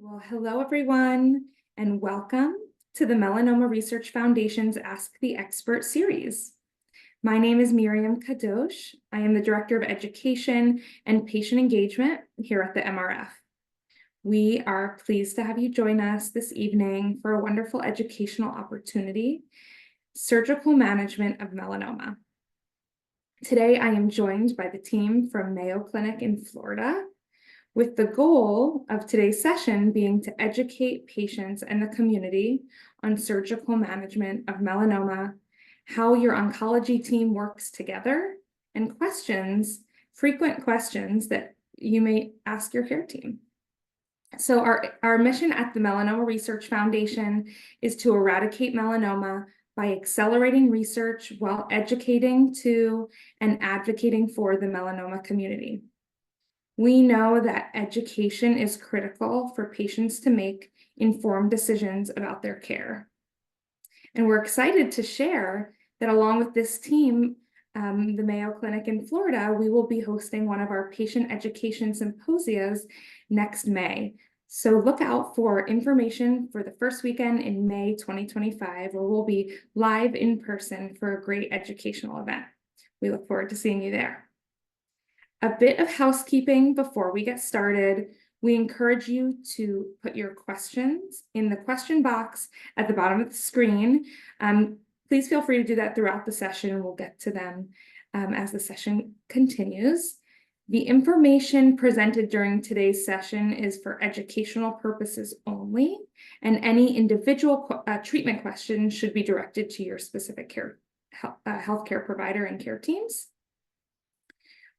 Well, hello everyone, and welcome to the Melanoma Research Foundation's Ask the Expert series. My name is Miriam Kadosh. I am the Director of Education and Patient Engagement here at the MRF. We are pleased to have you join us this evening for a wonderful educational opportunity, surgical management of melanoma. Today, I am joined by the team from Mayo Clinic in Florida, with the goal of today's session being to educate patients and the community on surgical management of melanoma, how your oncology team works together, and frequent questions that you may ask your care team. So our mission at the Melanoma Research Foundation is to eradicate melanoma by accelerating research while educating to and advocating for the melanoma community. We know that education is critical for patients to make informed decisions about their care. And we're excited to share that along with this team, the Mayo Clinic in Florida, we will be hosting one of our patient education symposias next May. So look out for information for the first weekend in May 2025, where we'll be live in person for a great educational event. We look forward to seeing you there. A bit of housekeeping before we get started. We encourage you to put your questions in the question box at the bottom of the screen. Please feel free to do that throughout the session, and we'll get to them as the session continues. The information presented during today's session is for educational purposes only, and any individual treatment questions should be directed to your specific healthcare provider and care teams.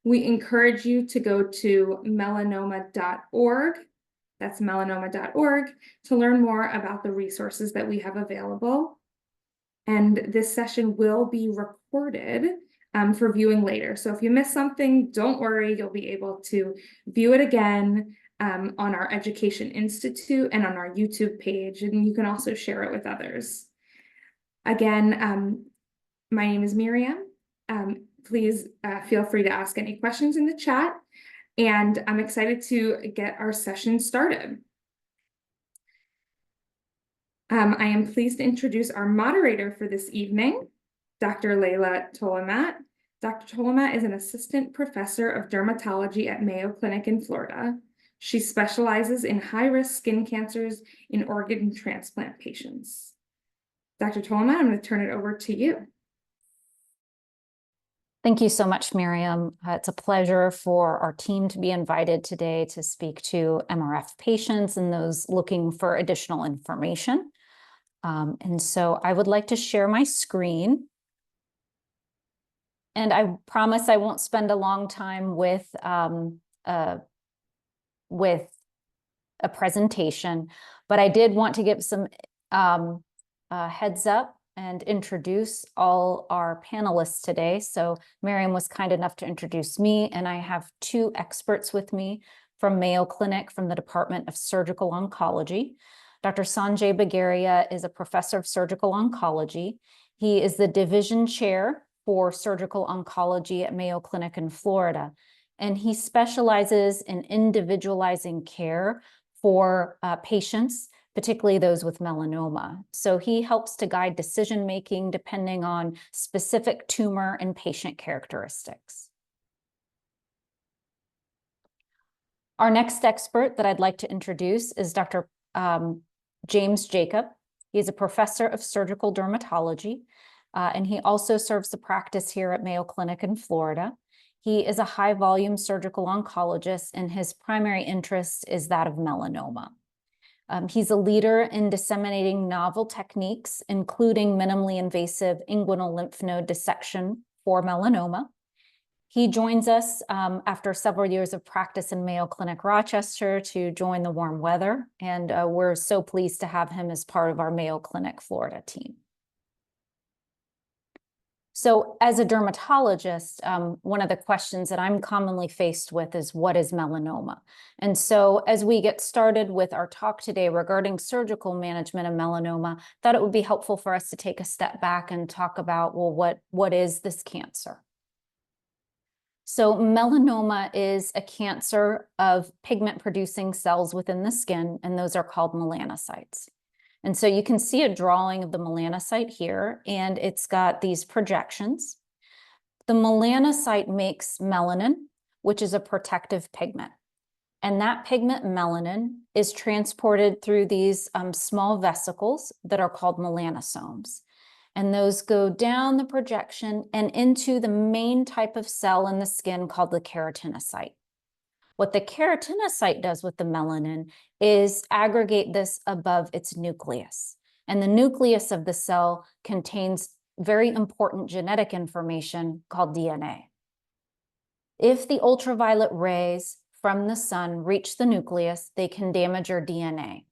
We encourage you to go to melanoma.org, that's melanoma.org, to learn more about the resources that we have available. And this session will be recorded for viewing later. So if you miss something, don't worry, you'll be able to view it again on our Education Institute and on our YouTube page, and you can also share it with others. Again, my name is Miriam. Please feel free to ask any questions in the chat, and I'm excited to get our session started. I am pleased to introduce our moderator for this evening, Dr. Leila Tolaymat. Dr. Tolaymat is an assistant professor of dermatology at Mayo Clinic in Florida. She specializes in high-risk skin cancers in organ transplant patients. Dr. Tolaymat, I'm going to turn it over to you. Thank you so much, Miriam. It's a pleasure for our team to be invited today to speak to MRF patients and those looking for additional information. And so I would like to share my screen. And I promise I won't spend a long time with a presentation, but I did want to give some heads up and introduce all our panelists today. So Miriam was kind enough to introduce me, and I have two experts with me from Mayo Clinic from the Department of Surgical Oncology. Dr. Sanjay Bagaria is a professor of surgical oncology. He is the division chair for surgical oncology at Mayo Clinic in Florida, and he specializes in individualizing care for patients, particularly those with melanoma. So he helps to guide decision-making depending on specific tumor and patient characteristics. Our next expert that I'd like to introduce is Dr. James Jakub. He's a professor of surgical dermatology, and he also serves the practice here at Mayo Clinic in Florida. He is a high-volume surgical oncologist, and his primary interest is that of melanoma. He's a leader in disseminating novel techniques, including minimally invasive inguinal lymph node dissection for melanoma. He joins us after several years of practice in Mayo Clinic Rochester to join the warm weather, and we're so pleased to have him as part of our Mayo Clinic Florida team. So as a dermatologist, one of the questions that I'm commonly faced with is, what is melanoma? And so as we get started with our talk today regarding surgical management of melanoma, I thought it would be helpful for us to take a step back and talk about, well, what is this cancer? So melanoma is a cancer of pigment-producing cells within the skin, and those are called melanocytes. And so you can see a drawing of the melanocyte here, and it's got these projections. The melanocyte makes melanin, which is a protective pigment. And that pigment melanin is transported through these small vesicles that are called melanosomes. And those go down the projection and into the main type of cell in the skin called the keratinocyte. What the keratinocyte does with the melanin is aggregate this above its nucleus. And the nucleus of the cell contains very important genetic information called DNA. If the ultraviolet rays from the sun reach the nucleus, they can damage your DNA.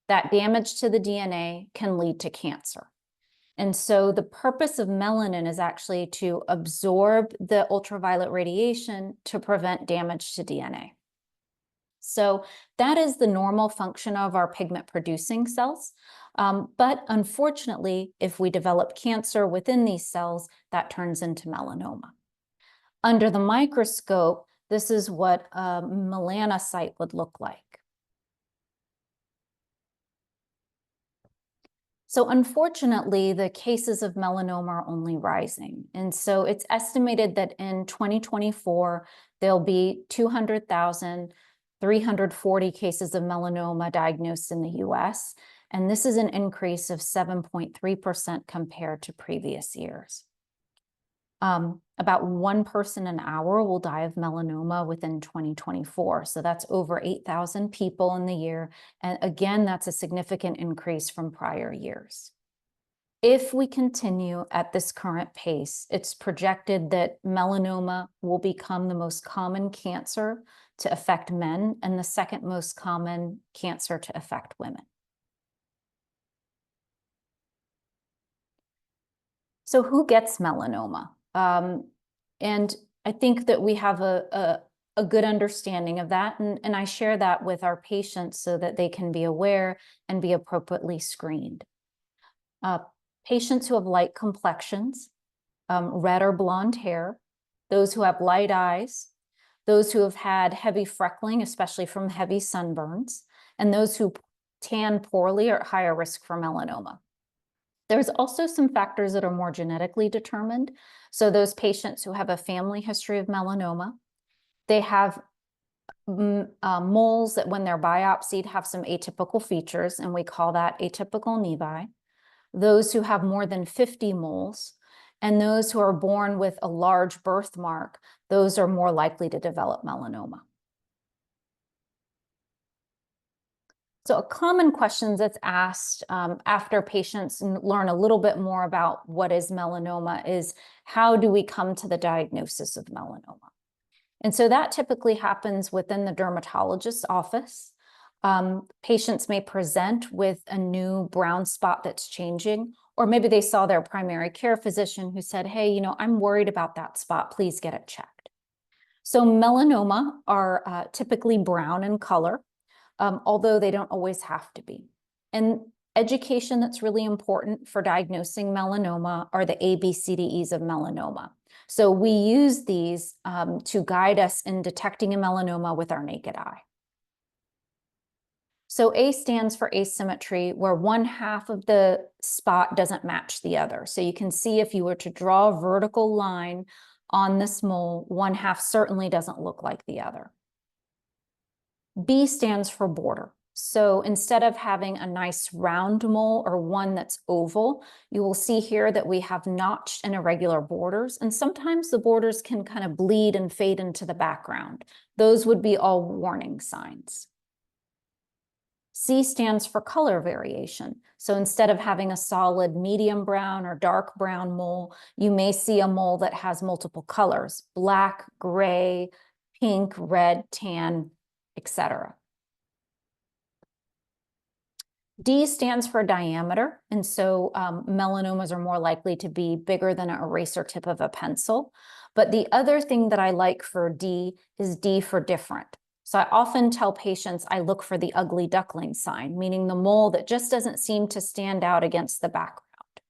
That damage to the DNA can lead to cancer. And so the purpose of melanin is actually to absorb the ultraviolet radiation to prevent damage to DNA. So that is the normal function of our pigment-producing cells. But unfortunately, if we develop cancer within these cells, that turns into melanoma. Under the microscope, this is what a melanocyte would look like. So unfortunately, the cases of melanoma are only rising. And so it's estimated that in 2024, there'll be 200,340 cases of melanoma diagnosed in the US. And this is an increase of 7.3% compared to previous years. About 1 person an hour will die of melanoma within 2024. So that's over 8,000 people in the year. And again, that's a significant increase from prior years. If we continue at this current pace, it's projected that melanoma will become the most common cancer to affect men and the second most common cancer to affect women. So who gets melanoma? And I think that we have a good understanding of that. And I share that with our patients so that they can be aware and be appropriately screened. Patients who have light complexions, red or blonde hair, those who have light eyes, those who have had heavy freckling, especially from heavy sunburns, and those who tan poorly are at higher risk for melanoma. There's also some factors that are more genetically determined. So those patients who have a family history of melanoma, they have moles that when they're biopsied have some atypical features, and we call that atypical nevi. Those who have more than 50 moles, and those who are born with a large birthmark, those are more likely to develop melanoma. So a common question that's asked after patients learn a little bit more about what is melanoma is, how do we come to the diagnosis of melanoma? And so that typically happens within the dermatologist's office. Patients may present with a new brown spot that's changing, or maybe they saw their primary care physician who said, hey, you know, I'm worried about that spot, please get it checked. So melanoma are typically brown in color. Although they don't always have to be. And education that's really important for diagnosing melanoma are the ABCDEs of melanoma. So we use these to guide us in detecting a melanoma with our naked eye. So A stands for asymmetry, where one half of the spot doesn't match the other. So you can see if you were to draw a vertical line on this mole, one half certainly doesn't look like the other. B stands for border. So instead of having a nice round mole or one that's oval, you will see here that we have notched and irregular borders, and sometimes the borders can kind of bleed and fade into the background. Those would be all warning signs. C stands for color variation. So instead of having a solid medium brown or dark brown mole, you may see a mole that has multiple colors: black, gray, pink, red, tan, etc. D stands for diameter, and so melanomas are more likely to be bigger than an eraser tip of a pencil. But the other thing that I like for D is D for different. So I often tell patients I look for the ugly duckling sign, meaning the mole that just doesn't seem to stand out against the background.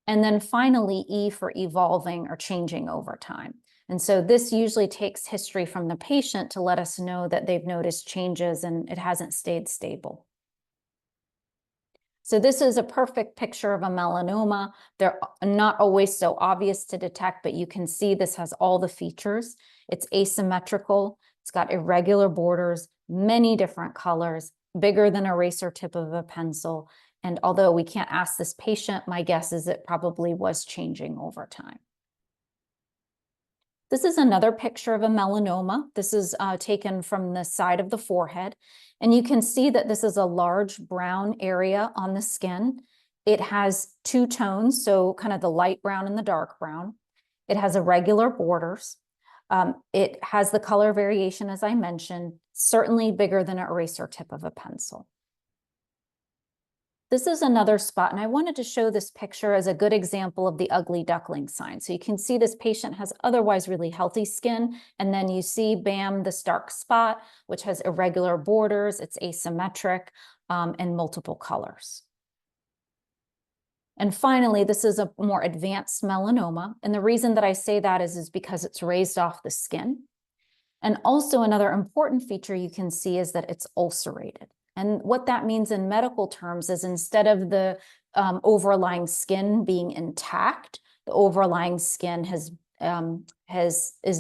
And then finally, E for evolving or changing over time. And so this usually takes history from the patient to let us know that they've noticed changes and it hasn't stayed stable. So this is a perfect picture of a melanoma. They're not always so obvious to detect, but you can see this has all the features. It's asymmetrical. It's got irregular borders, many different colors, bigger than an eraser tip of a pencil. And although we can't ask this patient, my guess is it probably was changing over time. This is another picture of a melanoma. This is taken from the side of the forehead. And you can see that this is a large brown area on the skin. It has two tones, so kind of the light brown and the dark brown. It has irregular borders. It has the color variation, as I mentioned, certainly bigger than an eraser tip of a pencil. This is another spot, and I wanted to show this picture as a good example of the ugly duckling sign. So you can see this patient has otherwise really healthy skin, and then you see, bam, this dark spot, which has irregular borders, it's asymmetric, and multiple colors. And finally, this is a more advanced melanoma, and the reason that I say that is because it's raised off the skin. And also another important feature you can see is that it's ulcerated. And what that means in medical terms is instead of the overlying skin being intact, the overlying skin is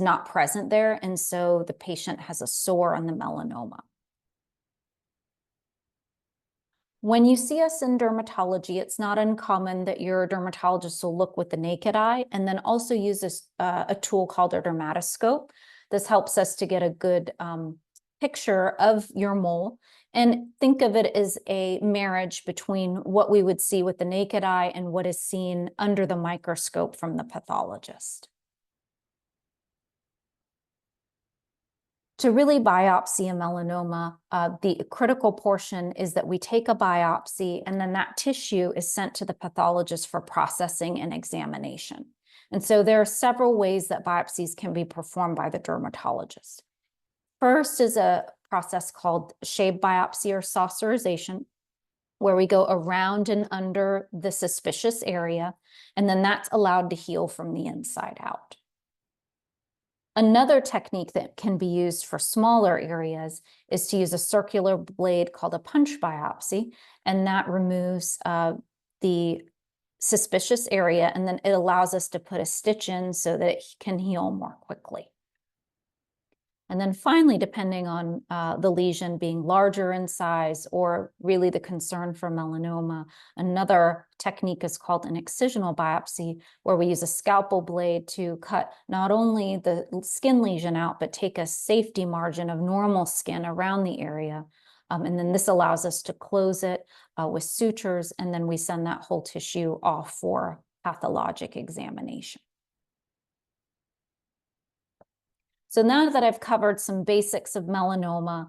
not present there. And so the patient has a sore on the melanoma. When you see us in dermatology, it's not uncommon that your dermatologist will look with the naked eye and then also use a tool called a dermatoscope. This helps us to get a good picture of your mole. And think of it as a marriage between what we would see with the naked eye and what is seen under the microscope from the pathologist. To really biopsy a melanoma, the critical portion is that we take a biopsy and then that tissue is sent to the pathologist for processing and examination. And so there are several ways that biopsies can be performed by the dermatologist. First is a process called shave biopsy or saucerization, where we go around and under the suspicious area, and then that's allowed to heal from the inside out. Another technique that can be used for smaller areas is to use a circular blade called a punch biopsy, and that removes the suspicious area, and then it allows us to put a stitch in so that it can heal more quickly. And then finally, depending on the lesion being larger in size or really the concern for melanoma, another technique is called an excisional biopsy, where we use a scalpel blade to cut not only the skin lesion out, but take a safety margin of normal skin around the area. And then this allows us to close it with sutures, and then we send that whole tissue off for pathologic examination. So now that I've covered some basics of melanoma,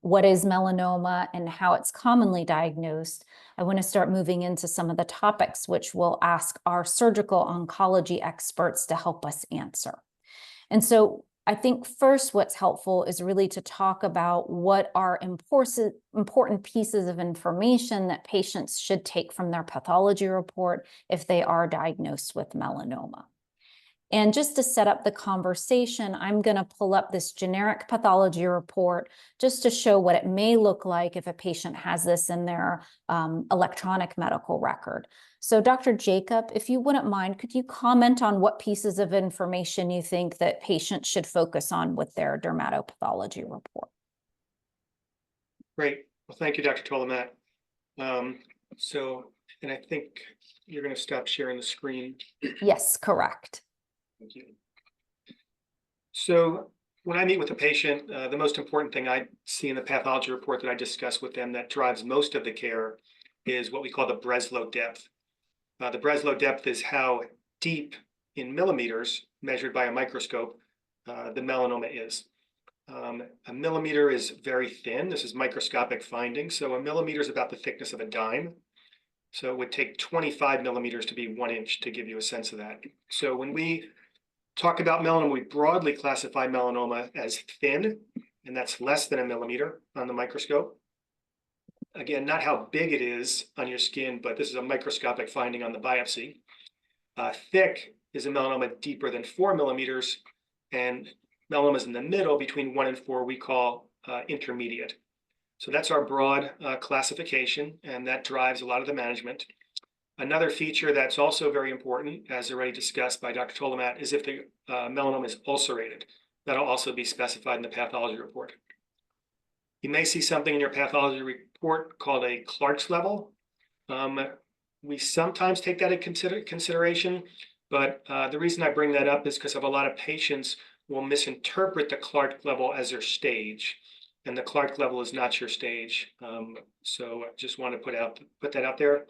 what is melanoma and how it's commonly diagnosed, I want to start moving into some of the topics which we'll ask our surgical oncology experts to help us answer. And so I think first what's helpful is really to talk about what are important pieces of information that patients should take from their pathology report if they are diagnosed with melanoma. And just to set up the conversation, I'm going to pull up this generic pathology report just to show what it may look like if a patient has this in their electronic medical record. So Dr. Jakub, if you wouldn't mind, could you comment on what pieces of information you think that patients should focus on with their dermatopathology report? Great. Well, thank you, Dr. Tolaymat. And I think you're going to stop sharing the screen. Yes, correct. Thank you. So when I meet with a patient, the most important thing I see in the pathology report that I discuss with them that drives most of the care is what we call the Breslow depth. The Breslow depth is how deep in millimeters, measured by a microscope, the melanoma is. A millimeter is very thin. This is microscopic finding. So a millimeter is about the thickness of a dime. So it would take 25 millimeters to be 1 inch to give you a sense of that. So when we talk about melanoma, we broadly classify melanoma as thin, and that's less than a millimeter on the microscope. Again, not how big it is on your skin, but this is a microscopic finding on the biopsy. Thick is a melanoma deeper than 4 millimeters, and melanomas in the middle between 1 and 4 we call intermediate. So that's our broad classification, and that drives a lot of the management. Another feature that's also very important, as already discussed by Dr. Tolaymat, is if the melanoma is ulcerated. That'll also be specified in the pathology report. You may see something in your pathology report called a Clark's level. We sometimes take that into consideration, but the reason I bring that up is because of a lot of patients will misinterpret the Clark level as their stage, and the Clark level is not your stage. So I just want to put that out there.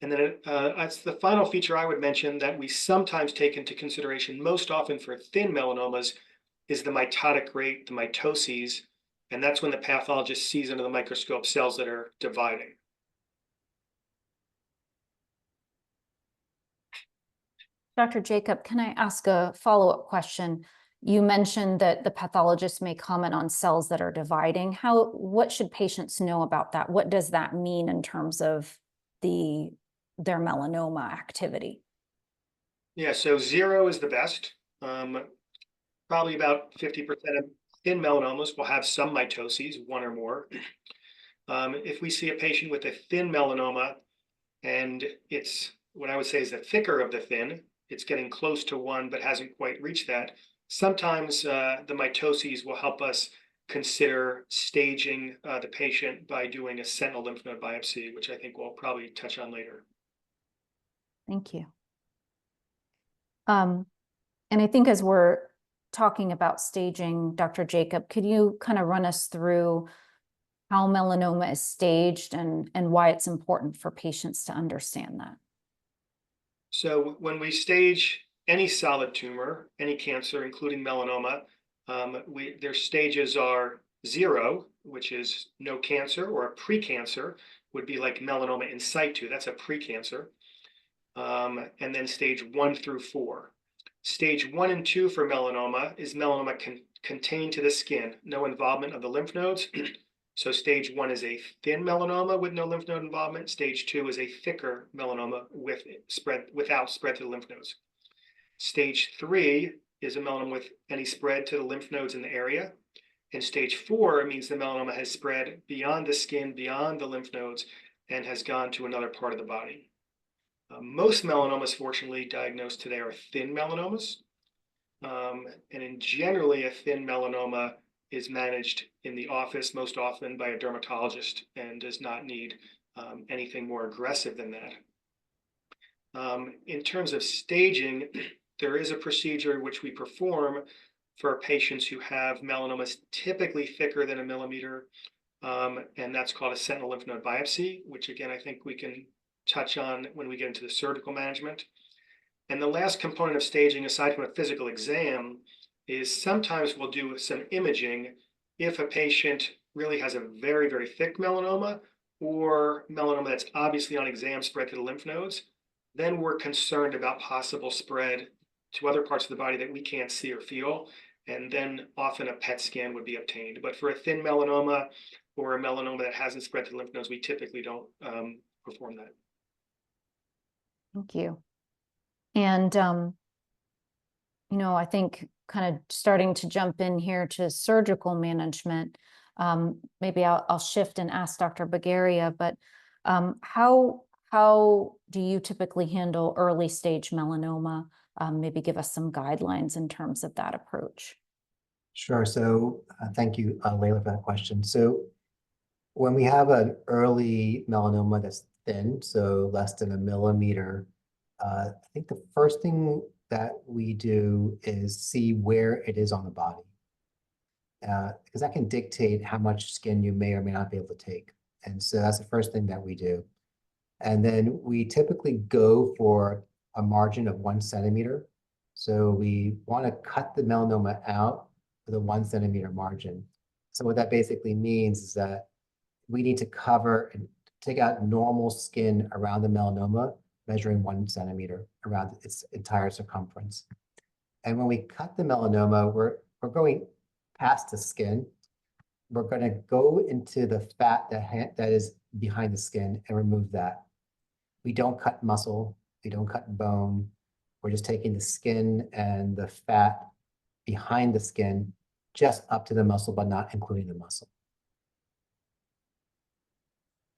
And then that's the final feature I would mention that we sometimes take into consideration, most often for thin melanomas, is the mitotic rate, the mitoses, and that's when the pathologist sees under the microscope cells that are dividing. Dr. Jakub, can I ask a follow-up question? You mentioned that the pathologist may comment on cells that are dividing. What should patients know about that? What does that mean in terms of their melanoma activity? Yeah, so 0 is the best. Probably about 50% of thin melanomas will have some mitoses, 1 or more. If we see a patient with a thin melanoma, and it's what I would say is the thicker of the thin, it's getting close to 1 but hasn't quite reached that, sometimes the mitoses will help us consider staging the patient by doing a sentinel lymph node biopsy, which I think we'll probably touch on later. Thank you. And I think as we're talking about staging, Dr. Jakub, could you kind of run us through how melanoma is staged and why it's important for patients to understand that? So when we stage any solid tumor, any cancer, including melanoma, their stages are 0, which is no cancer, or a precancer would be like melanoma in situ. That's a precancer. And then stage 1 through 4. Stage 1 and 2 for melanoma is melanoma contained to the skin, no involvement of the lymph nodes. So stage 1 is a thin melanoma with no lymph node involvement. Stage 2 is a thicker melanoma without spread to the lymph nodes. Stage 3 is a melanoma with any spread to the lymph nodes in the area. And stage 4 means the melanoma has spread beyond the skin, beyond the lymph nodes, and has gone to another part of the body. Most melanomas, fortunately, diagnosed today are thin melanomas. And generally, a thin melanoma is managed in the office most often by a dermatologist and does not need anything more aggressive than that. In terms of staging, there is a procedure which we perform for patients who have melanomas typically thicker than 1 millimeter, and that's called a sentinel lymph node biopsy, which again, I think we can touch on when we get into the surgical management. And the last component of staging, aside from a physical exam, is sometimes we'll do some imaging if a patient really has a very, very thick melanoma or melanoma that's obviously on exam spread to the lymph nodes. Then we're concerned about possible spread to other parts of the body that we can't see or feel. And then often a PET scan would be obtained. But for a thin melanoma or a melanoma that hasn't spread to the lymph nodes, we typically don't perform that. Thank you. And, I think kind of starting to jump in here to surgical management, maybe I'll shift and ask Dr. Bagaria, but how do you typically handle early stage melanoma? Maybe give us some guidelines in terms of that approach. Sure. So thank you, Leila, for that question. So when we have an early melanoma that's thin, so less than 1 millimeter, I think the first thing that we do is see where it is on the body, because that can dictate how much skin you may or may not be able to take. And so that's the first thing that we do. And then we typically go for a margin of 1 centimeter. So we want to cut the melanoma out with a 1 centimeter margin. So what that basically means is that we need to cover and take out normal skin around the melanoma, measuring 1 centimeter around its entire circumference. And when we cut the melanoma, we're going past the skin. We're going to go into the fat that is behind the skin and remove that. We don't cut muscle. We don't cut bone. We're just taking the skin and the fat behind the skin just up to the muscle, but not including the muscle.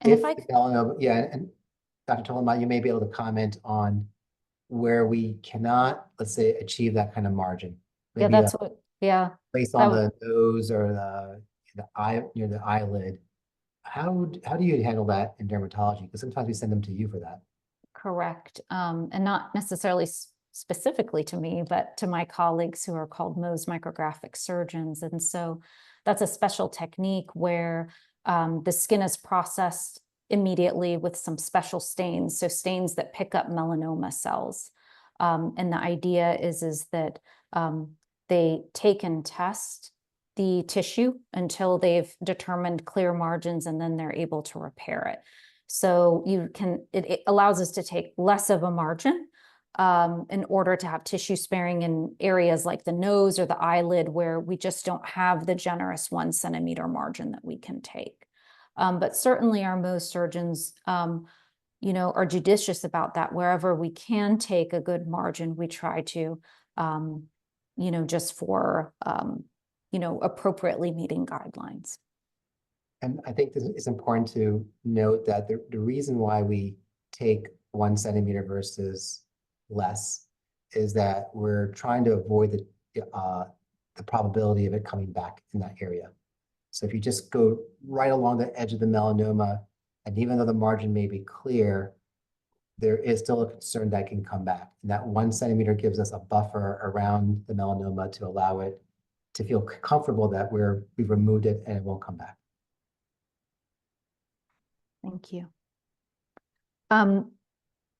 And if I the melanoma, yeah, and Dr. Tolaymat, you may be able to comment on where we cannot, let's say, achieve that kind of margin. yeah, Maybe a that's what, yeah, place that on would- the nose or the eye, near the eyelid. How do you handle that in dermatology? Because sometimes we send them to you for that. correct. And not necessarily specifically to me, but to my colleagues who are called Mohs micrographic surgeons. And so that's a special technique where the skin is processed immediately with some special stains, so stains that pick up melanoma cells. And the idea is that they take and test the tissue until they've determined clear margins, and then they're able to repair it. So it allows us to take less of a margin in order to have tissue sparing in areas like the nose or the eyelid where we just don't have the generous 1 centimeter margin that we can take. But certainly our Mohs surgeons, are judicious about that. Wherever we can take a good margin, we try to, just for, appropriately meeting guidelines. And I think it's important to note that the reason why we take 1 centimeter versus less is that we're trying to avoid the probability of it coming back in that area. So if you just go right along the edge of the melanoma, and even though the margin may be clear, there is still a concern that can come back. And that 1 centimeter gives us a buffer around the melanoma to allow it to feel comfortable that we've removed it and it won't come back. Thank you.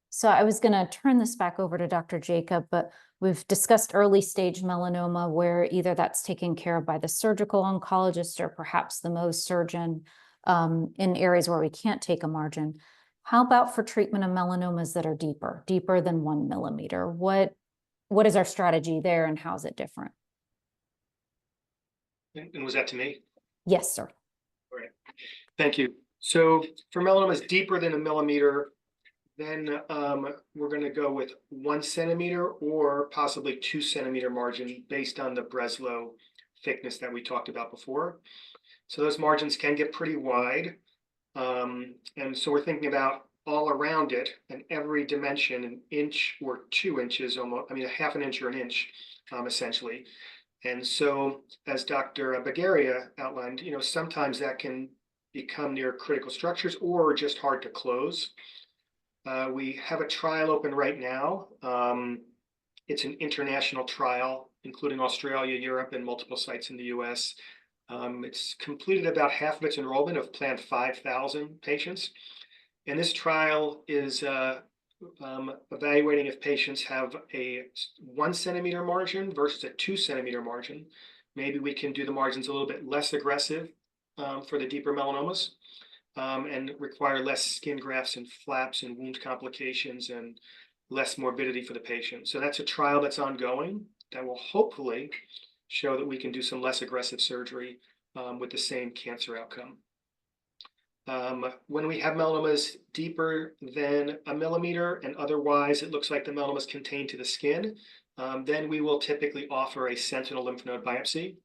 So I was going to turn this back over to Dr. Jakub, but we've discussed early stage melanoma where either that's taken care of by the surgical oncologist or perhaps the Mohs surgeon in areas where we can't take a margin. How about for treatment of melanomas that are deeper than 1 millimeter? What is our strategy there, and how is it different? And was that to me? Yes, sir. All right. Thank you. So for melanomas deeper than 1 millimeter, then we're going to go with 1 centimeter or possibly 2 centimeter margin based on the Breslow thickness that we talked about before. So those margins can get pretty wide. And so we're thinking about all around it and every dimension, 1 inch or 2 inches, almost, I mean, a half an inch or 1 inch, essentially. And so as Dr. Bagaria outlined, sometimes that can become near critical structures or just hard to close. We have a trial open right now. It's an international trial, including Australia, Europe, and multiple sites in the US. It's completed about half of its enrollment of planned 5,000 patients. And this trial is evaluating if patients have a 1 centimeter margin versus a 2 centimeter margin. Maybe we can do the margins a little bit less aggressive for the deeper melanomas. And require less skin grafts and flaps and wound complications and less morbidity for the patient. So that's a trial that's ongoing that will hopefully show that we can do some less aggressive surgery with the same cancer outcome. When we have melanomas deeper than 1 millimeter and otherwise it looks like the melanoma is contained to the skin, then we will typically offer a sentinel lymph node biopsy.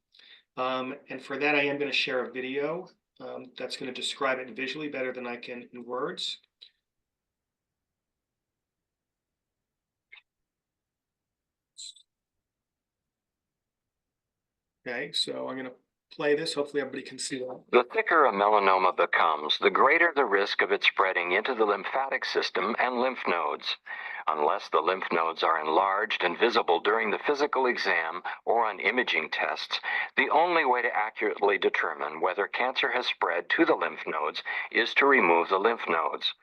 And for that, I am going to share a video that's going to describe it visually better than I can in words. Okay, so I'm going to play this. Hopefully everybody can see that. The thicker a melanoma becomes, the greater the risk of it spreading into the lymphatic system and lymph nodes. Unless the lymph nodes are enlarged and visible during the physical exam or on imaging tests, the only way to accurately determine whether cancer has spread to the lymph nodes is to remove the lymph nodes.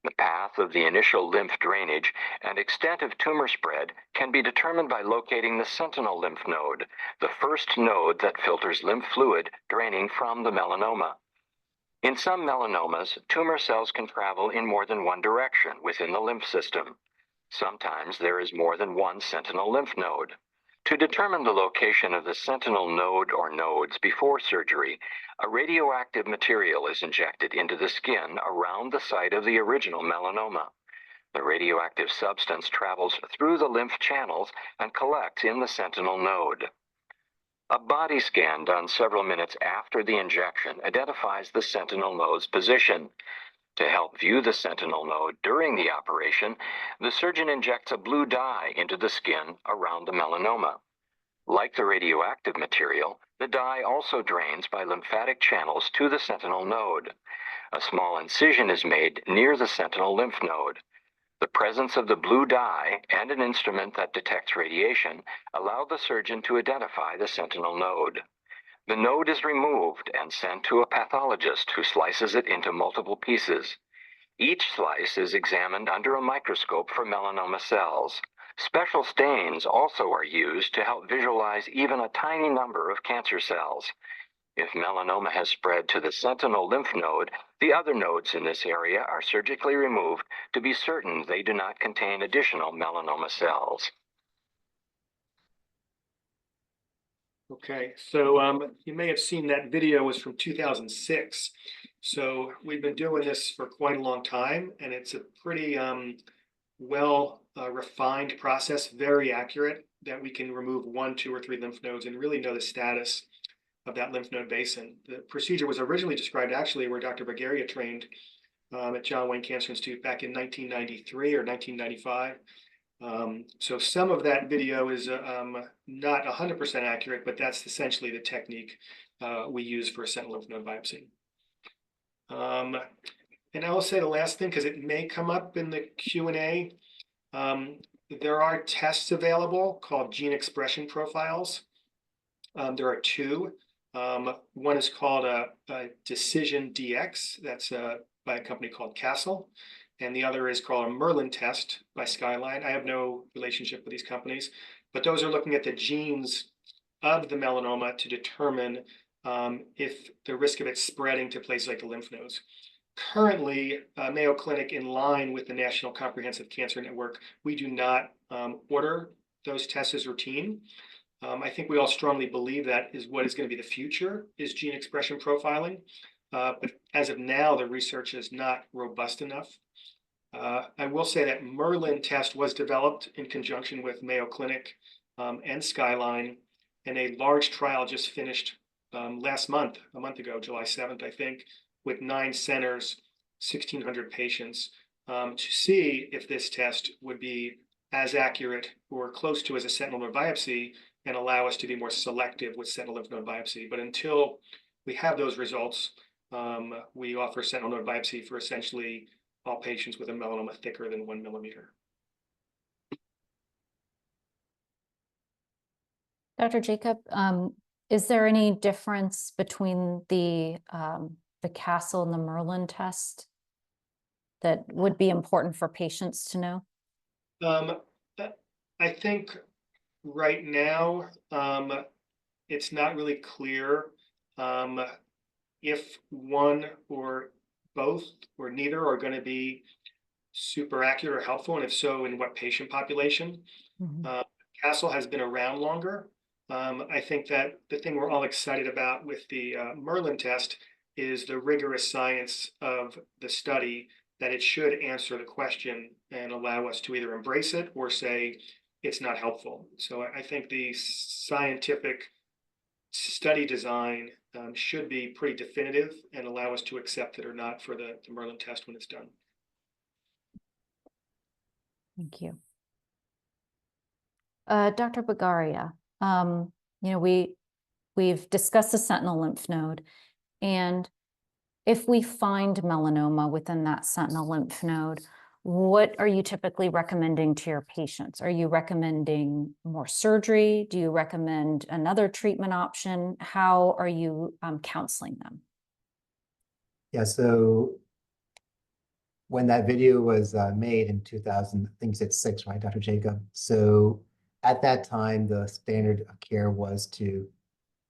The path of the initial lymph drainage and extent of tumor spread can be determined by locating the sentinel lymph node, the first node that filters lymph fluid draining from the melanoma. In some melanomas, tumor cells can travel in more than one direction within the lymph system. Sometimes there is more than one sentinel lymph node. To determine the location of the sentinel node or nodes before surgery, a radioactive material is injected into the skin around the site of the original melanoma. The radioactive substance travels through the lymph channels and collects in the sentinel node. A body scan done several minutes after the injection identifies the sentinel node's position. To help view the sentinel node during the operation, the surgeon injects a blue dye into the skin around the melanoma. Like the radioactive material, the dye also drains by lymphatic channels to the sentinel node. A small incision is made near the sentinel lymph node. The presence of the blue dye and an instrument that detects radiation allow the surgeon to identify the sentinel node. The node is removed and sent to a pathologist who slices it into multiple pieces. Each slice is examined under a microscope for melanoma cells. Special stains also are used to help visualize even a tiny number of cancer cells. If melanoma has spread to the sentinel lymph node, the other nodes in this area are surgically removed to be certain they do not contain additional melanoma cells. Okay, so you may have seen that video was from 2006. So we've been doing this for quite a long time, and it's a pretty well refined process, very accurate, that we can remove 1, 2, or 3 lymph nodes and really know the status of that lymph node basin. The procedure was originally described actually where Dr. Bagaria trained at John Wayne Cancer Institute back in 1993 or 1995. So some of that video is not 100% accurate, but that's essentially the technique we use for a sentinel lymph node biopsy. And I will say the last thing, because it may come up in the Q&A, there are tests available called gene expression profiles. There are 2. One is called a Decision DX, that's by a company called Castle, and the other is called a Merlin test by Skyline. I have no relationship with these companies, but those are looking at the genes of the melanoma to determine if the risk of it spreading to places like the lymph nodes. Currently, Mayo Clinic, in line with the National Comprehensive Cancer Network, we do not order those tests as routine. I think we all strongly believe that is what is going to be the future, is gene expression profiling. But as of now, the research is not robust enough. I will say that Merlin test was developed in conjunction with Mayo Clinic and Skyline, and a large trial just finished last month, a month ago, July 7th, I think, with 9 centers, 1,600 patients, to see if this test would be as accurate or close to as a sentinel node biopsy and allow us to be more selective with sentinel lymph node biopsy. But until we have those results, we offer sentinel node biopsy for essentially all patients with a melanoma thicker than 1 millimeter. Dr. Jakub, is there any difference between the Castle and the Merlin test that would be important for patients to know? I think right now, it's not really clear if one or both or neither are going to be super accurate or helpful, and if so, in what patient population. Mm-hmm. Castle has been around longer. I think that the thing we're all excited about with the Merlin test is the rigorous science of the study, that it should answer the question and allow us to either embrace it or say it's not helpful. So I think the scientific study design should be pretty definitive and allow us to accept it or not for the Merlin test when it's done. Thank you. Dr. Bagaria, we've discussed the sentinel lymph node, and if we find melanoma within that sentinel lymph node, what are you typically recommending to your patients? Are you recommending more surgery? Do you recommend another treatment option? How are you counseling them? Yeah, so when that video was made in 2000, I think you said 6, right, Dr. Jakub? So at that time, the standard of care was to,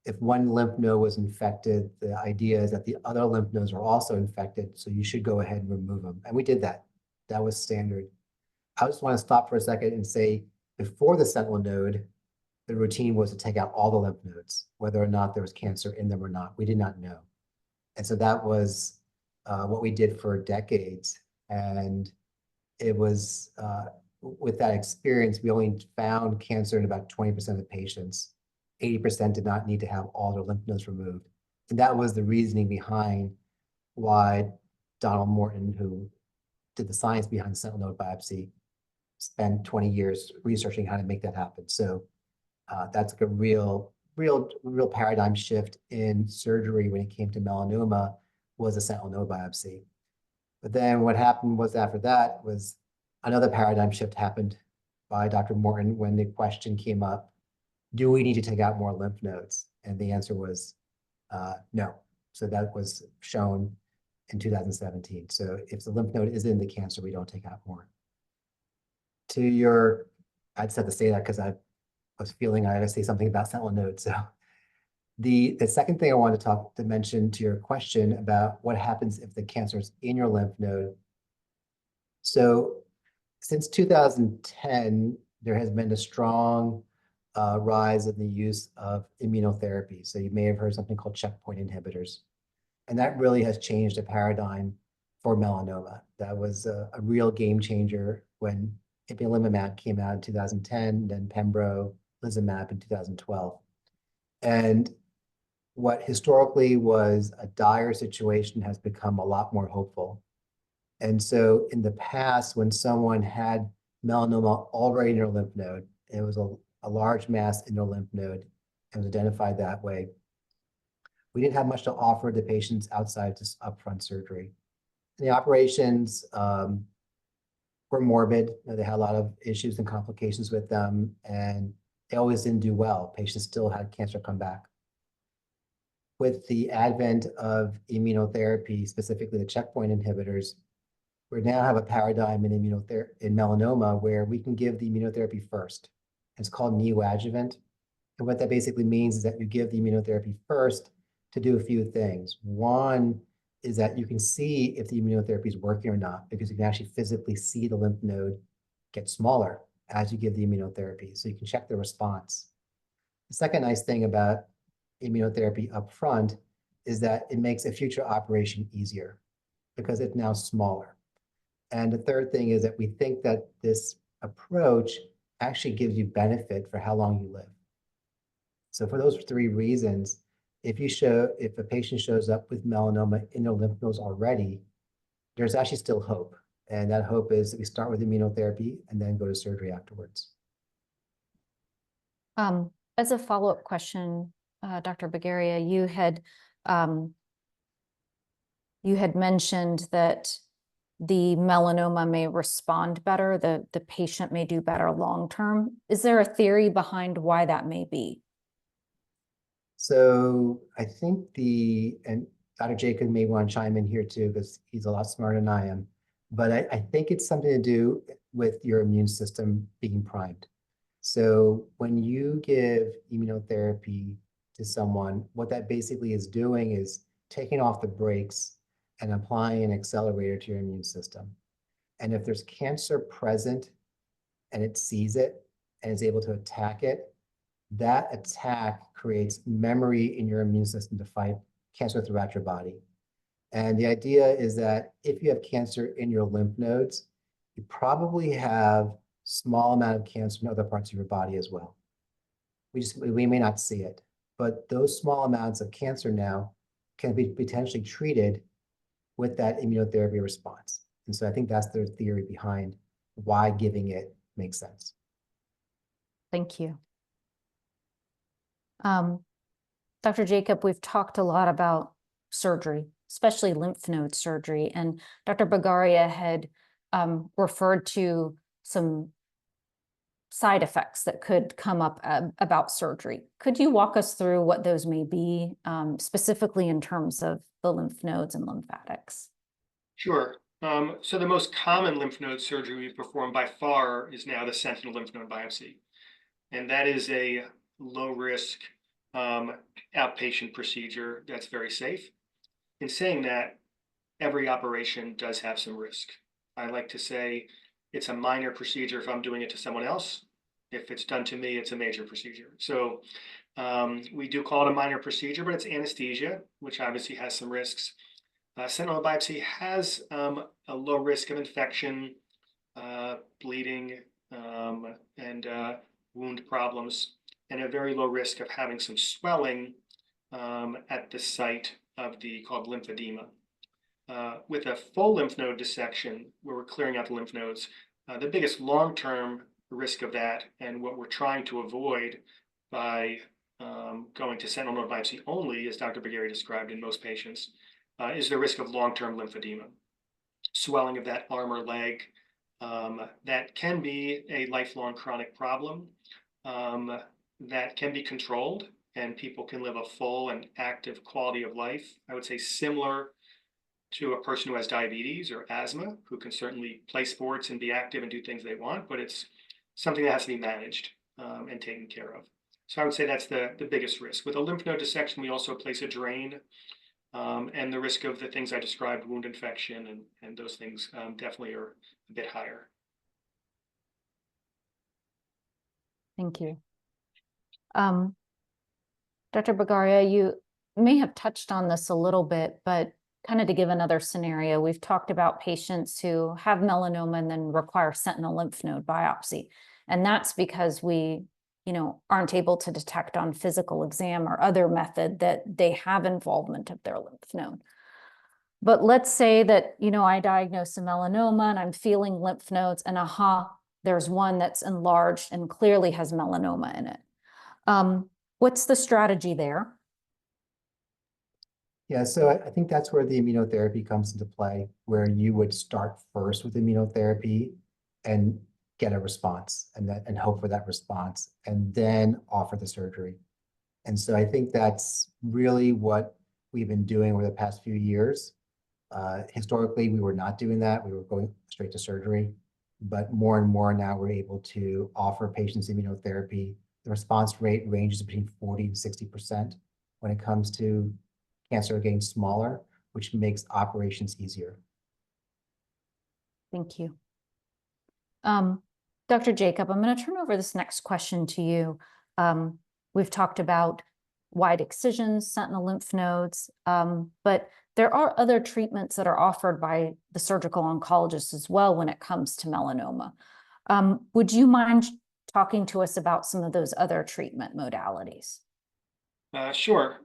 if one lymph node was infected, the idea is that the other lymph nodes were also infected, so you should go ahead and remove them. And we did that. That was standard. I just want to stop for a second and say, before the sentinel node, the routine was to take out all the lymph nodes, whether or not there was cancer in them or not. We did not know. And so that was what we did for decades. And it was, with that experience, we only found cancer in about 20% of the patients. 80% did not need to have all their lymph nodes removed. And that was the reasoning behind why Donald Morton, who did the science behind the sentinel node biopsy, spent 20 years researching how to make that happen. So that's like a real paradigm shift in surgery when it came to melanoma, was a sentinel node biopsy. But then what happened was, after that, was another paradigm shift happened by Dr. Morton when the question came up, do we need to take out more lymph nodes? And the answer was no. So that was shown in 2017. So if the lymph node is in the cancer, we don't take out more. To your, I just had to say that because I was feeling I had to say something about sentinel nodes. So the second thing I wanted to mention to your question about what happens if the cancer is in your lymph node. So since 2010, there has been a strong rise in the use of immunotherapy. So you may have heard something called checkpoint inhibitors. And that really has changed the paradigm for melanoma. That was a real game changer when ipilimumab came out in 2010, then pembrolizumab in 2012. And what historically was a dire situation has become a lot more hopeful. And so in the past, when someone had melanoma already in their lymph node, it was a large mass in their lymph node and was identified that way, we didn't have much to offer the patients outside just upfront surgery. And the operations were morbid. They had a lot of issues and complications with them, and they always didn't do well. Patients still had cancer come back. With the advent of immunotherapy, specifically the checkpoint inhibitors, we now have a paradigm in melanoma where we can give the immunotherapy first. It's called neoadjuvant. And what that basically means is that you give the immunotherapy first to do a few things. One is that you can see if the immunotherapy is working or not, because you can actually physically see the lymph node get smaller as you give the immunotherapy. So you can check the response. The second nice thing about immunotherapy up front is that it makes a future operation easier because it's now smaller. And the third thing is that we think that this approach actually gives you benefit for how long you live. So for those three reasons, if a patient shows up with melanoma in their lymph nodes already, there's actually still hope. And that hope is that we start with immunotherapy and then go to surgery afterwards. As a follow-up question, Dr. Bagaria, you had mentioned that the melanoma may respond better, the patient may do better long-term. Is there a theory behind why that may be? So I think and Dr. Jakub may want to chime in here too, because he's a lot smarter than I am, but I think it's something to do with your immune system being primed. So when you give immunotherapy to someone, what that basically is doing is taking off the brakes and applying an accelerator to your immune system. And if there's cancer present and it sees it and is able to attack it, that attack creates memory in your immune system to fight cancer throughout your body. And the idea is that if you have cancer in your lymph nodes, you probably have small amount of cancer in other parts of your body as well. We may not see it, but those small amounts of cancer now can be potentially treated with that immunotherapy response. And so I think that's their theory behind why giving it makes sense. Thank you. Dr. Jakub, we've talked a lot about surgery, especially lymph node surgery, and Dr. Bagaria had referred to some side effects that could come up about surgery. Could you walk us through what those may be, specifically in terms of the lymph nodes and lymphatics? Sure. So the most common lymph node surgery we perform by far is now the sentinel lymph node biopsy. And that is a low-risk outpatient procedure that's very safe. In saying that, every operation does have some risk. I like to say it's a minor procedure if I'm doing it to someone else. If it's done to me, it's a major procedure. So we do call it a minor procedure, but it's anesthesia, which obviously has some risks. Sentinel biopsy has a low risk of infection, bleeding, and wound problems, and a very low risk of having some swelling at the site of the called lymphedema. With a full lymph node dissection, where we're clearing out the lymph nodes, the biggest long-term risk of that, and what we're trying to avoid by going to sentinel node biopsy only, as Dr. Bagaria described in most patients, is the risk of long-term lymphedema, swelling of that arm or leg. That can be a lifelong chronic problem that can be controlled, and people can live a full and active quality of life. I would say similar to a person who has diabetes or asthma, who can certainly play sports and be active and do things they want, but it's something that has to be managed and taken care of. So I would say that's the biggest risk. With a lymph node dissection, we also place a drain, and the risk of the things I described, wound infection and those things, definitely are a bit higher. Thank you. Dr. Bagaria, you may have touched on this a little bit, but kind of to give another scenario, we've talked about patients who have melanoma and then require sentinel lymph node biopsy. And that's because we, aren't able to detect on physical exam or other method that they have involvement of their lymph node. But let's say that, I diagnose a melanoma and I'm feeling lymph nodes and there's one that's enlarged and clearly has melanoma in it. What's the strategy there? Yeah, so I think that's where the immunotherapy comes into play, where you would start first with immunotherapy and get a response and hope for that response, and then offer the surgery. And so I think that's really what we've been doing over the past few years. Historically, we were not doing that. We were going straight to surgery, but more and more now we're able to offer patients immunotherapy. The response rate ranges between 40 and 60% when it comes to cancer getting smaller, which makes operations easier. Thank you. Dr. Jakub, I'm going to turn over this next question to you. We've talked about wide excisions, sentinel lymph nodes, but there are other treatments that are offered by the surgical oncologist as well when it comes to melanoma. Would you mind talking to us about some of those other treatment modalities? Sure.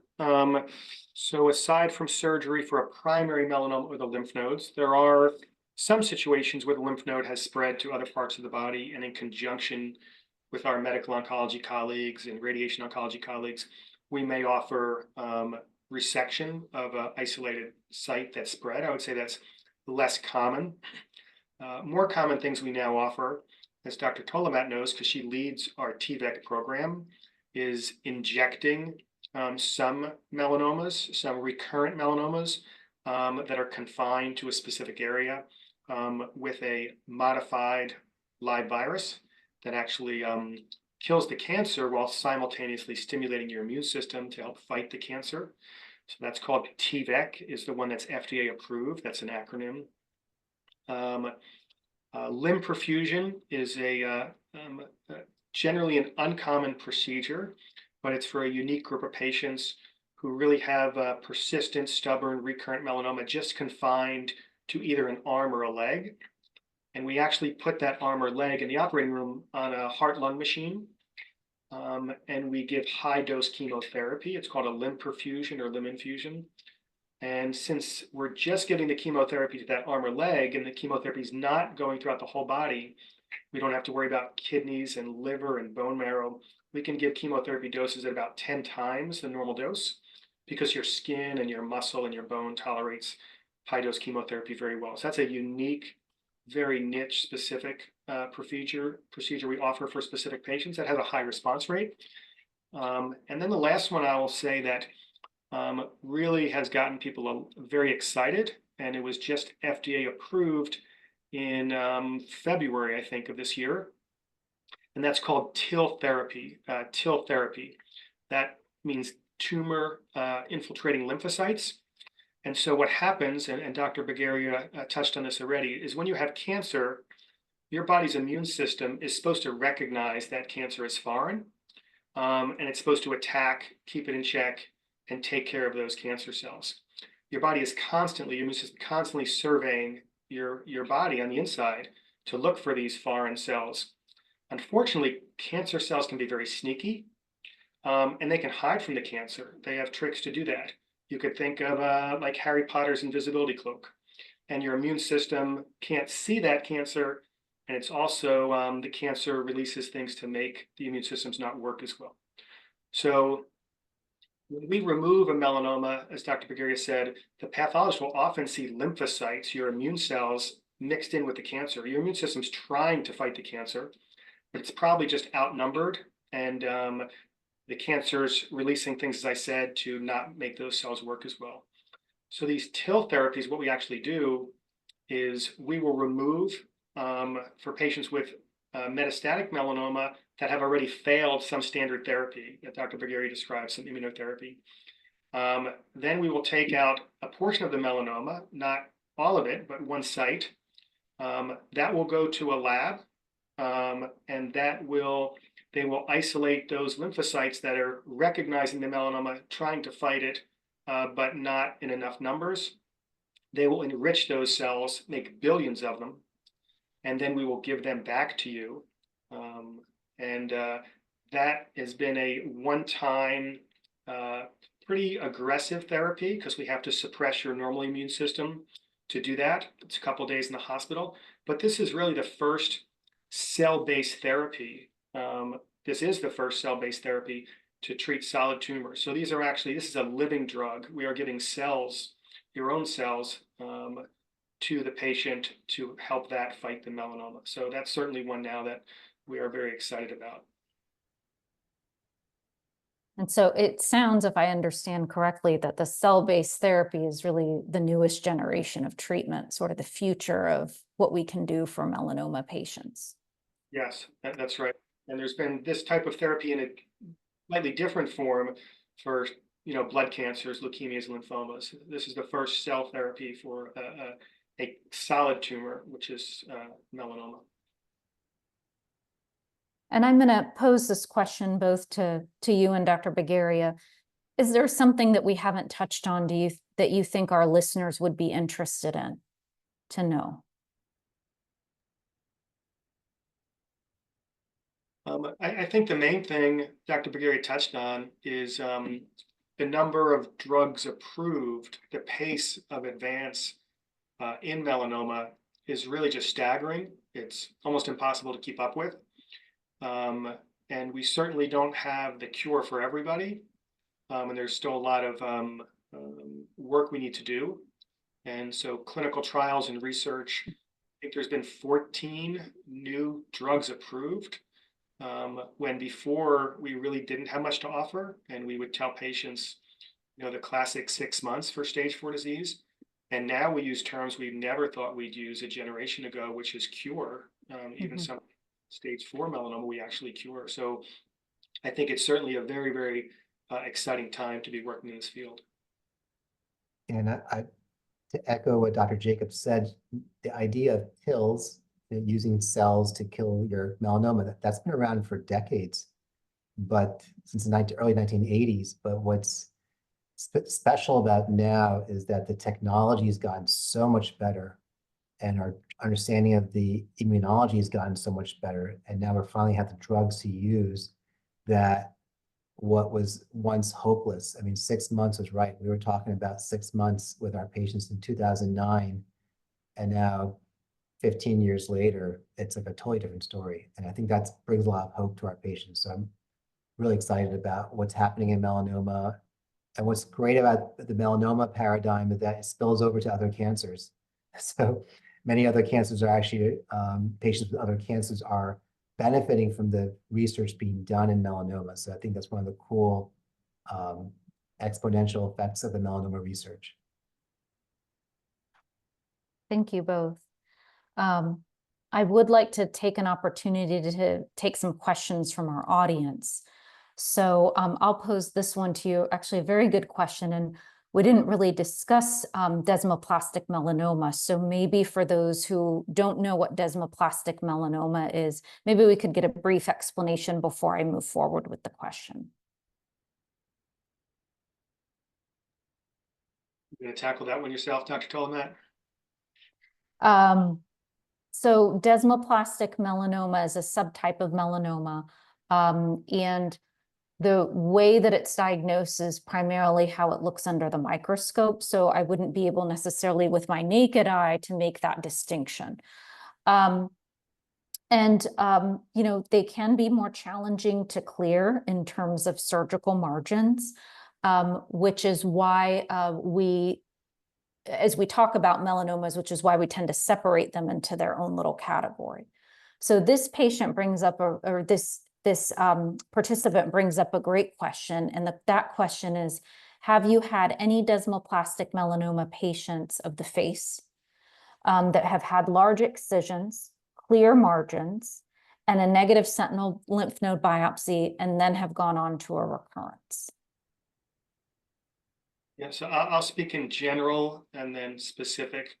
So aside from surgery for a primary melanoma or the lymph nodes, there are some situations where the lymph node has spread to other parts of the body, and in conjunction with our medical oncology colleagues and radiation oncology colleagues, we may offer resection of an isolated site that's spread. I would say that's less common. More common things we now offer, as Dr. Tolaymat knows, because she leads our TVEC program, is injecting some melanomas, some recurrent melanomas that are confined to a specific area with a modified live virus that actually kills the cancer while simultaneously stimulating your immune system to help fight the cancer. So that's called TVEC, is the one that's FDA approved. That's an acronym. Limb perfusion is generally an uncommon procedure, but it's for a unique group of patients who really have persistent, stubborn, recurrent melanoma just confined to either an arm or a leg. And we actually put that arm or leg in the operating room on a heart-lung machine, and we give high-dose chemotherapy. It's called a limb perfusion or limb infusion. And since we're just giving the chemotherapy to that arm or leg, and the chemotherapy is not going throughout the whole body, we don't have to worry about kidneys and liver and bone marrow. We can give chemotherapy doses at about 10 times the normal dose, because your skin and your muscle and your bone tolerates high-dose chemotherapy very well. So that's a unique, very niche specific procedure we offer for specific patients that has a high response rate. And then the last one I will say that really has gotten people very excited, and it was just FDA approved in February, I think, of this year. And that's called TIL therapy. TIL therapy. That means tumor infiltrating lymphocytes. And so what happens, and Dr. Bagaria touched on this already, is when you have cancer, your body's immune system is supposed to recognize that cancer as foreign, and it's supposed to attack, keep it in check, and take care of those cancer cells. Your body is constantly, your immune system constantly surveying your body on the inside to look for these foreign cells. Unfortunately, cancer cells can be very sneaky, and they can hide from the cancer. They have tricks to do that. You could think of like Harry Potter's invisibility cloak, and your immune system can't see that cancer. And it's also the cancer releases things to make the immune systems not work as well. So when we remove a melanoma, as Dr. Bagaria said, the pathologist will often see lymphocytes, your immune cells, mixed in with the cancer. Your immune system's trying to fight the cancer, but it's probably just outnumbered, and the cancer's releasing things, as I said, to not make those cells work as well. So these TIL therapies, what we actually do is we will remove, for patients with metastatic melanoma that have already failed some standard therapy that Dr. Bagaria described, some immunotherapy. Then we will take out a portion of the melanoma, not all of it, but one site. That will go to a lab, and they will isolate those lymphocytes that are recognizing the melanoma, trying to fight it, but not in enough numbers. They will enrich those cells, make billions of them, and then we will give them back to you. That has been a one-time, pretty aggressive therapy because we have to suppress your normal immune system to do that. It's a couple of days in the hospital, but this is really the first cell-based therapy. This is the first cell-based therapy to treat solid tumors. So this is a living drug. We are giving cells, your own cells, to the patient to help that fight the melanoma. So that's certainly one now that we are very excited about. And so it sounds, if I understand correctly, that the cell-based therapy is really the newest generation of treatment, sort of the future of what we can do for melanoma patients. Yes, that's right. And there's been this type of therapy in a slightly different form for blood cancers, leukemias, and lymphomas. This is the first cell therapy for a solid tumor, which is melanoma. And I'm going to pose this question both to you and Dr. Bagaria. Is there something that we haven't touched on that you think our listeners would be interested in to know? I think the main thing Dr. Bagaria touched on is the number of drugs approved, the pace of advance in melanoma is really just staggering. It's almost impossible to keep up with. And we certainly don't have the cure for everybody. And there's still a lot of work we need to do. And so clinical trials and research, I think there's been 14 new drugs approved, when before we really didn't have much to offer. And we would tell patients, the classic 6 months for stage 4 disease. And now we use terms we never thought we'd use a generation ago, which is cure. Even some stage 4 melanoma we actually cure. So I think it's certainly a very, very exciting time to be working in this field. And to echo what Dr. Jakub said, the idea of TILs, using cells to kill your melanoma, that's been around for decades, but since the early 1980s. But what's special about now is that the technology has gotten so much better, and our understanding of the immunology has gotten so much better. And now we're finally have the drugs to use that what was once hopeless. I mean, 6 months was right. We were talking about 6 months with our patients in 2009. And now 15 years later, it's like a totally different story. And I think that brings a lot of hope to our patients. So I'm really excited about what's happening in melanoma. And what's great about the melanoma paradigm is that it spills over to other cancers. So many other cancers are actually, patients with other cancers are benefiting from the research being done in melanoma. So I think that's one of the cool exponential effects of the melanoma research. Thank you both. I would like to take an opportunity to take some questions from our audience. So I'll pose this one to you, actually a very good question. And we didn't really discuss desmoplastic melanoma. So maybe for those who don't know what desmoplastic melanoma is, maybe we could get a brief explanation before I move forward with the question. You're going to tackle that one yourself, Dr. Tolaymat? So desmoplastic melanoma is a subtype of melanoma. And the way that it's diagnosed is primarily how it looks under the microscope. So I wouldn't be able necessarily with my naked eye to make that distinction. You know, they can be more challenging to clear in terms of surgical margins, which is why as we talk about melanomas, which is why we tend to separate them into their own little category. So this patient brings up, this participant brings up a great question. And that question is, have you had any desmoplastic melanoma patients of the face that have had large excisions, clear margins, and a negative sentinel lymph node biopsy, and then have gone on to a recurrence? Yeah, so I'll speak in general and then specific.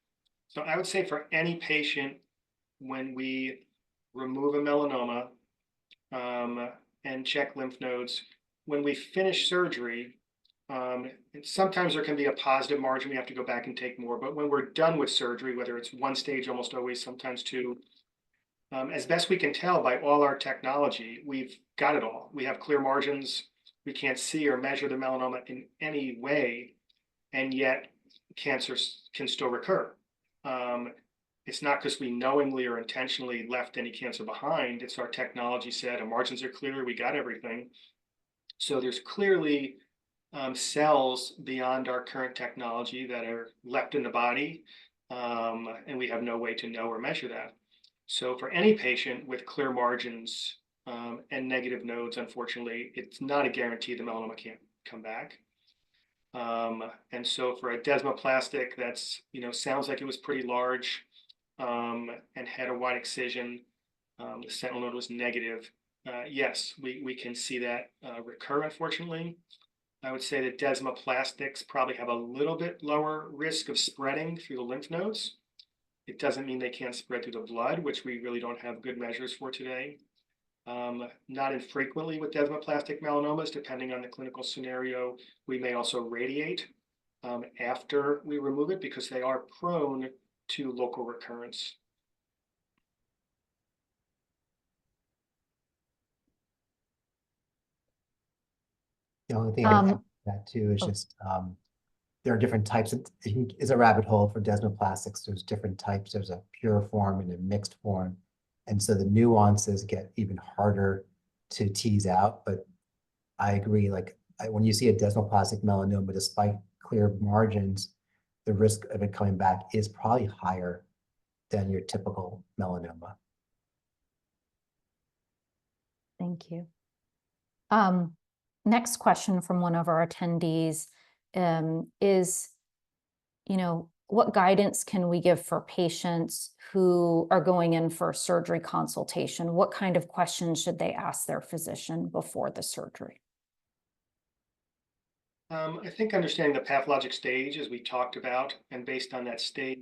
So I would say for any patient, when we remove a melanoma and check lymph nodes, when we finish surgery, sometimes there can be a positive margin. We have to go back and take more. But when we're done with surgery, whether it's one stage, almost always, sometimes two, as best we can tell by all our technology, we've got it all. We have clear margins. We can't see or measure the melanoma in any way, and yet cancer can still recur. It's not because we knowingly or intentionally left any cancer behind. It's our technology said our margins are clear, we got everything. So there's clearly cells beyond our current technology that are left in the body, and we have no way to know or measure that. So for any patient with clear margins and negative nodes, unfortunately, it's not a guarantee the melanoma can't come back. And so for a desmoplastic, that's, you know, sounds like it was pretty large and had a wide excision. The sentinel node was negative. Yes, we can see that recur, unfortunately. I would say that desmoplastics probably have a little bit lower risk of spreading through the lymph nodes. It doesn't mean they can't spread through the blood, which we really don't have good measures for today. Not infrequently with desmoplastic melanomas, depending on the clinical scenario, we may also radiate after we remove it because they are prone to local recurrence. The only thing I'd add to that too is just there are different types of, it's a rabbit hole for desmoplastics. There's different types. There's a pure form and a mixed form. And so the nuances get even harder to tease out. But I agree, like when you see a desmoplastic melanoma, despite clear margins, the risk of it coming back is probably higher than your typical melanoma. Thank you. Next question from one of our attendees is, you know, what guidance can we give for patients who are going in for surgery consultation? What kind of questions should they ask their physician before the surgery? I think understanding the pathologic stage, as we talked about, and based on that stage,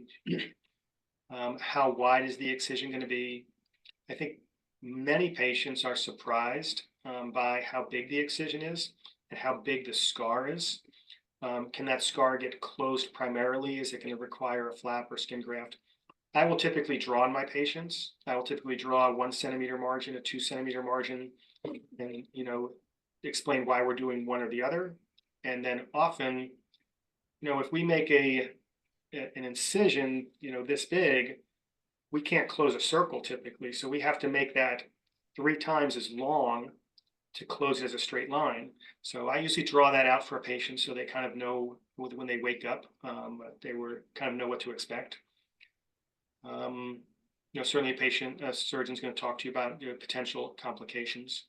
how wide is the excision going to be? I think many patients are surprised by how big the excision is and how big the scar is. Can that scar get closed primarily? Is it going to require a flap or skin graft? I will typically draw on my patients. I will typically draw a 1 centimeter margin, a 2 centimeter margin, and, you know, explain why we're doing one or the other. And then often, you know, if we make an incision, you know, this big, we can't close a circle typically. So we have to make that 3 times as long to close it as a straight line. So I usually draw that out for a patient so they kind of know when they wake up, they kind of know what to expect. You know, certainly a surgeon's going to talk to you about potential complications.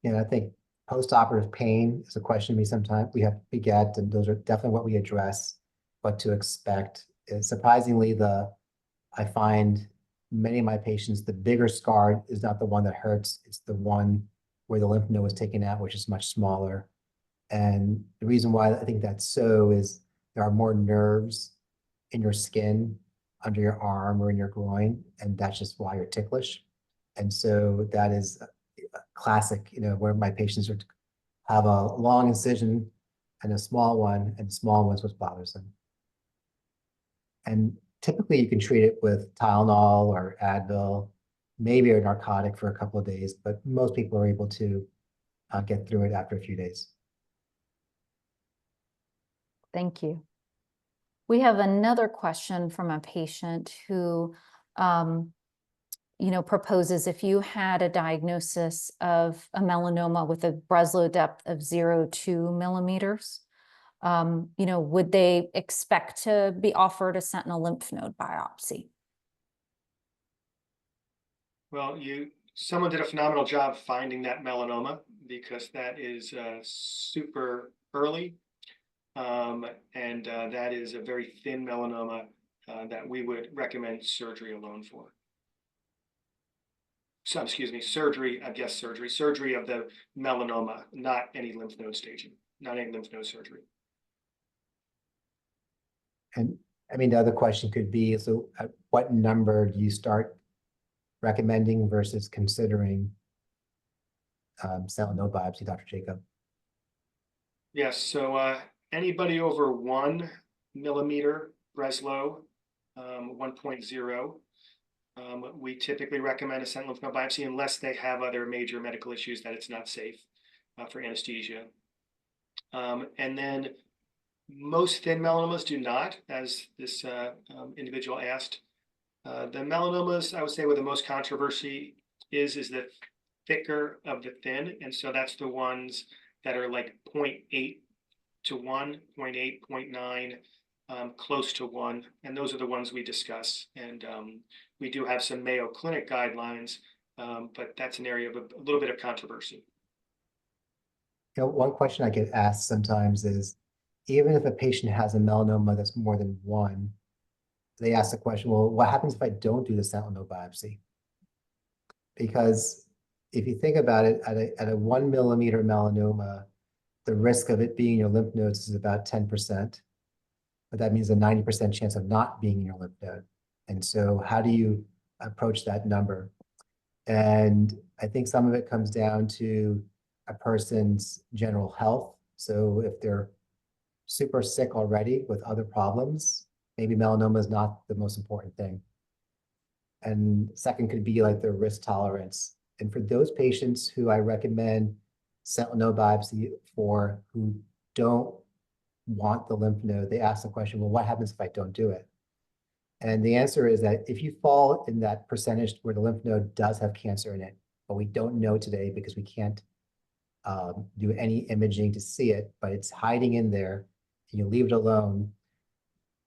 Yeah, I think post-operative pain is a question we get, and those are definitely what we address. What to expect is surprisingly I find many of my patients, the bigger scar is not the one that hurts. It's the one where the lymph node was taken out, which is much smaller. And the reason why I think that's so is there are more nerves in your skin, under your arm or in your groin, and that's just why you're ticklish. And so that is a classic, you know, where my patients have a long incision and a small one, and the small one's what bothers them. And typically you can treat it with Tylenol or Advil, maybe a narcotic for a couple of days, but most people are able to get through it after a few days. Thank you. We have another question from a patient who, proposes if you had a diagnosis of a melanoma with a Breslow depth of 0.2 millimeters, would they expect to be offered a sentinel lymph node biopsy? Well, someone did a phenomenal job finding that melanoma, because that is super early. And that is a very thin melanoma that we would recommend surgery alone for. So, excuse me, surgery of the melanoma, not any lymph node staging, not any lymph node surgery. And I mean, the other question could be, so at what number do you start recommending versus considering sentinel node biopsy, Dr. Jakub? Yes, so anybody over 1 millimeter Breslow, 1.0, we typically recommend a sentinel lymph node biopsy unless they have other major medical issues that it's not safe for anesthesia. And then most thin melanomas do not, as this individual asked. The melanomas, I would say, where the most controversy is the thicker of the thin. And so that's the ones that are like 0.8 to 1, 0.8, 0.9, close to 1. And those are the ones we discuss. And we do have some Mayo Clinic guidelines, but that's an area of a little bit of controversy. One question I get asked sometimes is, even if a patient has a melanoma that's more than 1, they ask the question, well, what happens if I don't do the sentinel node biopsy? Because if you think about it, at a 1 millimeter melanoma, the risk of it being in your lymph nodes is about 10%, but that means a 90% chance of not being in your lymph node. And so how do you approach that number? And I think some of it comes down to a person's general health. So if they're super sick already with other problems, maybe melanoma is not the most important thing. And second could be like their risk tolerance. And for those patients who I recommend sentinel node biopsy for, who don't want the lymph node, they ask the question, well, what happens if I don't do it? And the answer is that if you fall in that percentage where the lymph node does have cancer in it, but we don't know today because we can't do any imaging to see it, but it's hiding in there, and you leave it alone,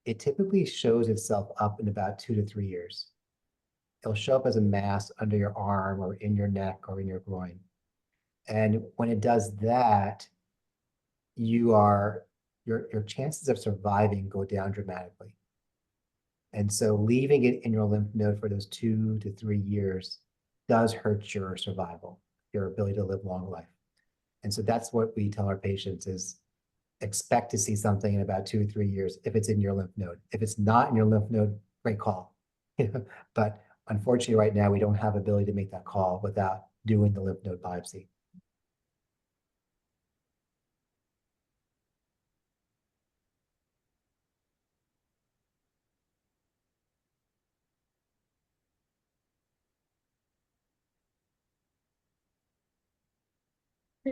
it typically shows itself up in about 2 to 3 years. It'll show up as a mass under your arm or in your neck or in your groin. And when it does that, your chances of surviving go down dramatically. And so leaving it in your lymph node for those 2 to 3 years does hurt your survival, your ability to live long life. And so that's what we tell our patients is, expect to see something in about 2 or 3 years if it's in your lymph node. If it's not in your lymph node, great call. But unfortunately, right now, we don't have ability to make that call without doing the lymph node biopsy.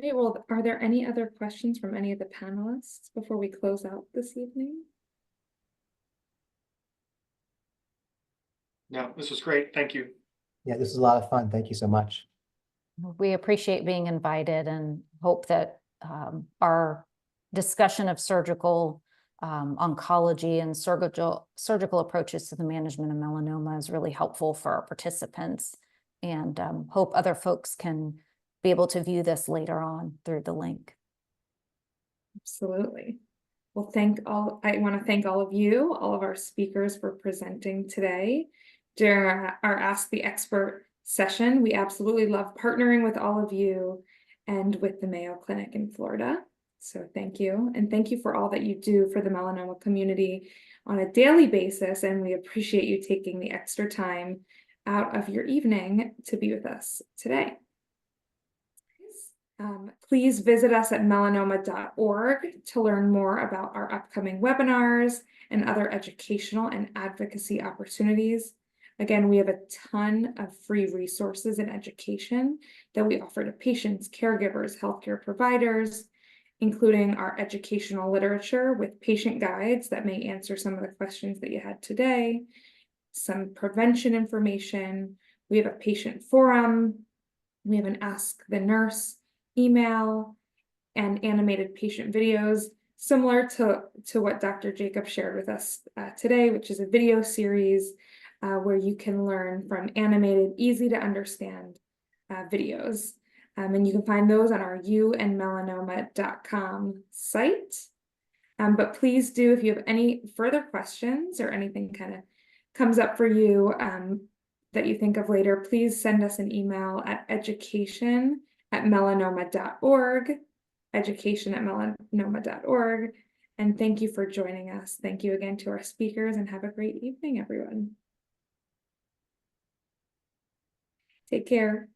Great. Well, are there any other questions from any of the panelists before we close out this evening? No, this was great. Thank you. Yeah, this is a lot of fun. Thank you so much. We appreciate being invited and hope that our discussion of surgical oncology and surgical approaches to the management of melanoma is really helpful for our participants, and hope other folks can be able to view this later on through the link. Absolutely. Well, I want to thank all of you, all of our speakers, for presenting today. During our Ask the Expert session, we absolutely love partnering with all of you and with the Mayo Clinic in Florida. So thank you. And thank you for all that you do for the melanoma community on a daily basis. And we appreciate you taking the extra time out of your evening to be with us today. Please visit us at melanoma.org to learn more about our upcoming webinars and other educational and advocacy opportunities. Again, we have a ton of free resources and education that we offer to patients, caregivers, healthcare providers, including our educational literature with patient guides that may answer some of the questions that you had today, some prevention information. We have a patient forum. We have an Ask the Nurse email and animated patient videos, similar to what Dr. Jakub shared with us today, which is a video series where you can learn from animated, easy to understand videos. And you can find those on our youandmelanoma.com site. But please do, if you have any further questions or anything kind of comes up for you that you think of later, please send us an email at education@melanoma.org, education@melanoma.org. And thank you for joining us. Thank you again to our speakers, and have a great evening, everyone. Take care.